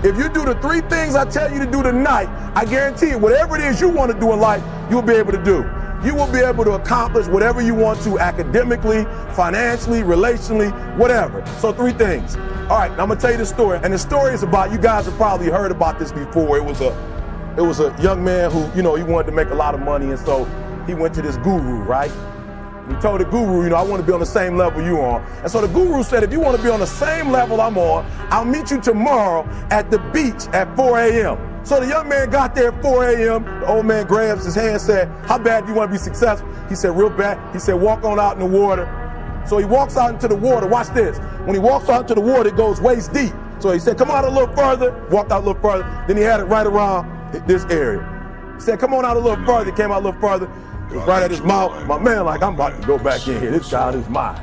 If you do the 3 things I tell you to do tonight, I guarantee you, whatever it is you want to do in life, you'll be able to do. You will be able to accomplish whatever you want to academically, financially, relationally, whatever. So 3 things. All right, now I'm gonna tell you the story. And the story is about, you guys have probably heard about this before. It was a young man who, he wanted to make a lot of money, and so he went to this guru, right? He told the guru, I want to be on the same level you on. And so the guru said, if you want to be on the same level I'm on, I'll meet you tomorrow at the beach at 4 a.m. So the young man got there at 4 a.m. The old man grabs his hand and said, how bad do you want to be successful? He said, real bad. He said, walk on out in the water. So he walks out into the water. Watch this. When he walks out into the water, it goes waist deep. So he said, come out a little further. Walked out a little further. Then he had it right around this area. He said, come on out a little further. He came out a little further. It was right at his mouth. My man, like, I'm about to go back in here. This guy is mine.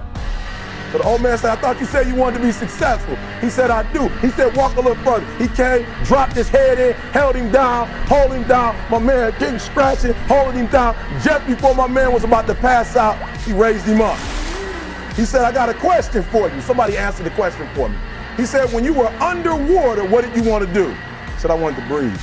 So the old man said, I thought you said you wanted to be successful. He said, I do. He said, walk a little further. He came, dropped his head in, held him down, hold him down. My man getting scratching, holding him down. Just before my man was about to pass out, he raised him up. He said, I got a question for you. Somebody answered the question for me. He said, when you were underwater, what did you want to do? He said, I wanted to breathe.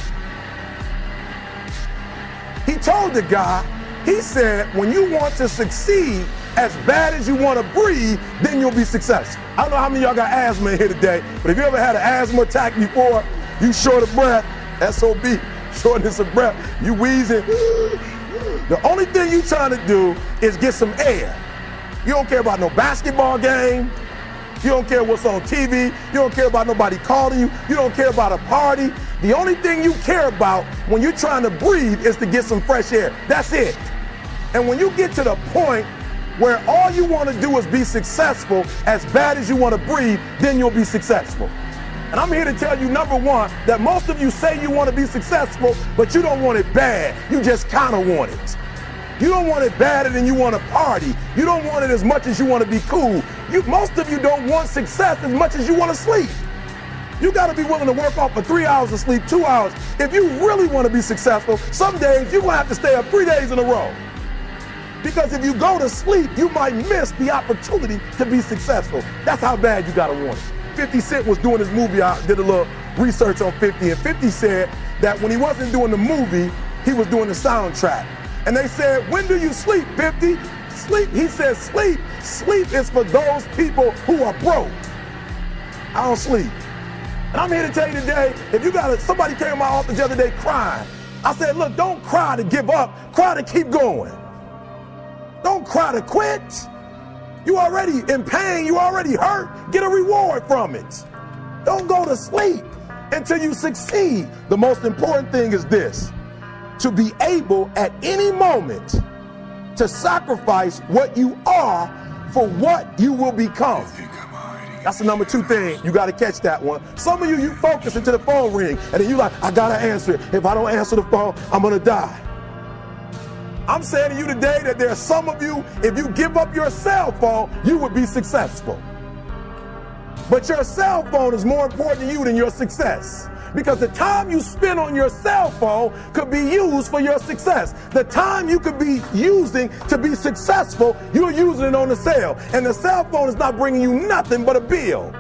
He told the guy, he said, when you want to succeed as bad as you want to breathe, then you'll be successful. I don't know how many of y'all got asthma in here today, but if you ever had an asthma attack before, you short of breath, SOB, shortness of breath, you wheezing. The only thing you trying to do is get some air. You don't care about no basketball game. You don't care what's on TV. You don't care about nobody calling you. You don't care about a party. The only thing you care about when you're trying to breathe is to get some fresh air. That's it. And when you get to the point where all you want to do is be successful as bad as you want to breathe, then you'll be successful. And I'm here to tell you, number one, that most of you say you want to be successful, but you don't want it bad. You just kind of want it. You don't want it badder than you want to party. You don't want it as much as you want to be cool. Most of you don't want success as much as you want to sleep. You got to be willing to work off for 3 hours of sleep, 2 hours. If you really want to be successful, some days you're going to have to stay up 3 days in a row. Because if you go to sleep, you might miss the opportunity to be successful. That's how bad you got to want it. 50 Cent was doing his movie. I did a little research on 50, and 50 said that when he wasn't doing the movie, he was doing the soundtrack. And they said, when do you sleep, 50? Sleep. He said, sleep. Sleep is for those people who are broke. I don't sleep. And I'm here to tell you today, if you got somebody came to my office the other day crying. I said, look, don't cry to give up. Cry to keep going. Don't cry to quit. You already in pain. You already hurt. Get a reward from it. Don't go to sleep until you succeed. The most important thing is this: to be able at any moment to sacrifice what you are for what you will become. That's the number 2 thing. You got to catch that one. Some of you focus until the phone ring, and then you like, I got to answer it. If I don't answer the phone, I'm going to die. I'm saying to you today that there are some of you, if you give up your cell phone, you would be successful. But your cell phone is more important to you than your success. Because the time you spend on your cell phone could be used for your success. The time you could be using to be successful, you're using it on the cell. And the cell phone is not bringing you nothing but a bill.